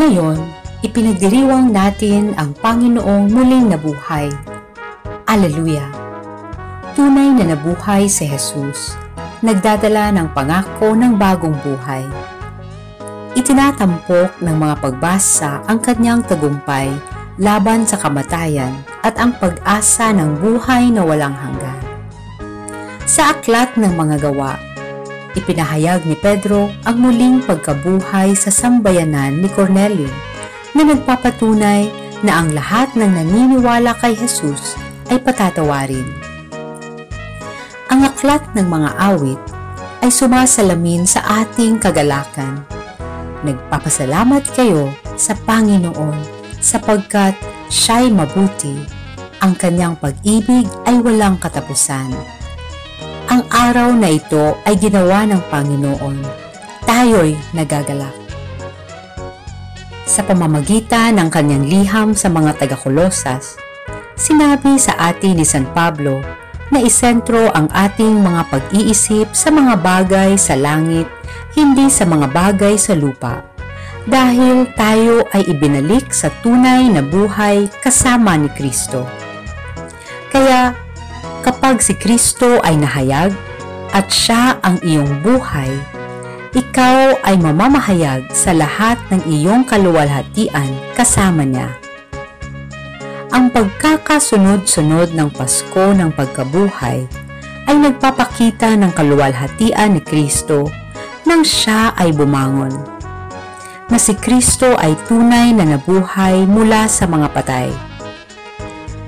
Ngayon, ipinagdiriwang natin ang Panginoong muling nabuhay. Alleluia! Tunay na nabuhay si Jesus, nagdadala ng pangako ng bagong buhay. Itinatampok ng mga pagbasa ang kanyang tagumpay laban sa kamatayan at ang pag-asa ng buhay na walang hanggan. Sa aklat ng mga gawa, ipinahayag ni Pedro ang muling pagkabuhay sa sambayanan ni Cornelio na nagpapatunay na ang lahat ng naniniwala kay Jesus ay patatawarin. Ang aklat ng mga awit ay sumasalamin sa ating kagalakan. Nagpapasalamat kayo sa Panginoon sapagkat siya'y mabuti, ang kanyang pag-ibig ay walang katapusan. Ang araw na ito ay ginawa ng Panginoon. Tayo'y nagagalak. Sa pamamagitan ng kanyang liham sa mga taga-Kolosas, sinabi sa atin ni San Pablo na isentro ang ating mga pag-iisip sa mga bagay sa langit, hindi sa mga bagay sa lupa, dahil tayo ay ibinalik sa tunay na buhay kasama ni Kristo. Kaya, kapag si Kristo ay nahayag at siya ang iyong buhay, ikaw ay mamamahayag sa lahat ng iyong kaluwalhatian kasama niya. Ang pagkakasunod-sunod ng Pasko ng pagkabuhay ay nagpapakita ng kaluwalhatian ni Kristo nang siya ay bumangon. Na si Kristo ay tunay na nabuhay mula sa mga patay.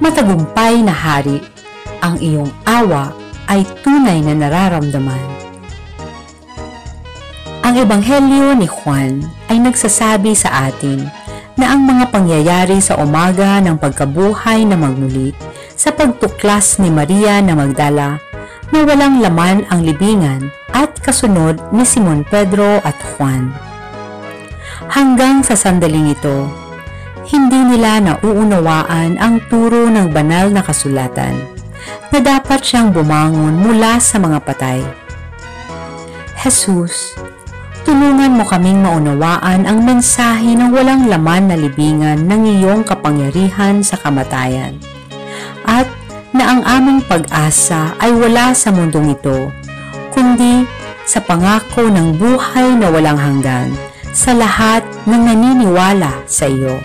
Matagumpay na hari, ang iyong awa ay tunay na nararamdaman. Ang Ebanghelyo ni Juan ay nagsasabi sa atin na ang mga pangyayari sa umaga ng pagkabuhay na magmuli sa pagtuklas ni Maria na Magdala na walang laman ang libingan at kasunod ni Simon Pedro at Juan. Hanggang sa sandaling ito, hindi nila nauunawaan ang turo ng banal na kasulatan na dapat siyang bumangon mula sa mga patay. Jesus, tulungan mo kaming maunawaan ang mensahe ng walang laman na libingan ng iyong kapangyarihan sa kamatayan, at na ang aming pag-asa ay wala sa mundong ito, kundi sa pangako ng buhay na walang hanggan sa lahat ng naniniwala sa iyo.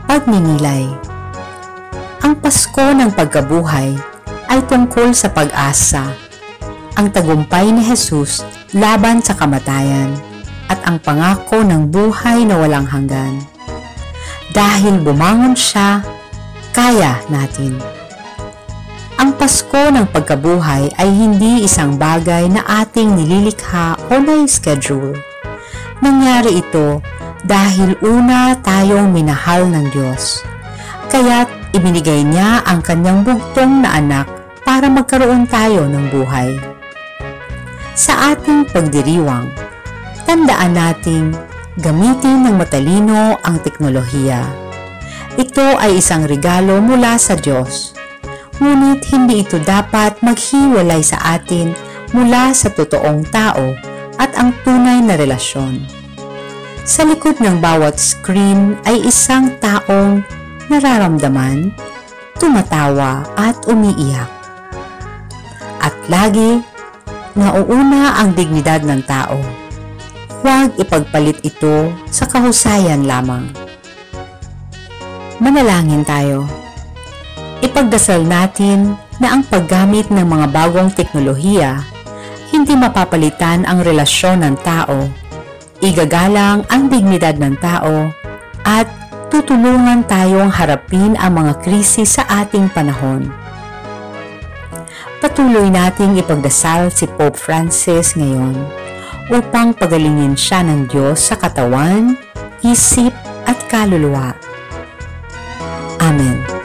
Pagninilay. Ang Pasko ng pagkabuhay ay tungkol sa pag-asa, ang tagumpay ni Jesus laban sa kamatayan, at ang pangako ng buhay na walang hanggan. Dahil bumangon siya, kaya natin. Ang Pasko ng pagkabuhay ay hindi isang bagay na ating nililikha o na-schedule. Nangyari ito dahil una tayong minahal ng Diyos. Kaya't ibinigay niya ang kanyang bugtong na anak para magkaroon tayo ng buhay. Sa ating pagdiriwang, tandaan nating gamitin ng matalino ang teknolohiya. Ito ay isang regalo mula sa Diyos. Ngunit hindi ito dapat maghiwalay sa atin mula sa totoong tao at ang tunay na relasyon. Sa likod ng bawat screen ay isang taong nararamdaman, tumatawa at umiiyak. At lagi, nauuna ang dignidad ng tao. Huwag ipagpalit ito sa kahusayan lamang. Manalangin tayo. Ipagdasal natin na ang paggamit ng mga bagong teknolohiya hindi mapapalitan ang relasyon ng tao, igagalang ang dignidad ng tao, at tutulungan tayong harapin ang mga krisis sa ating panahon. Patuloy nating ipagdasal si Pope Francis ngayon upang pagalingin siya ng Diyos sa katawan, isip at kaluluwa. Amen.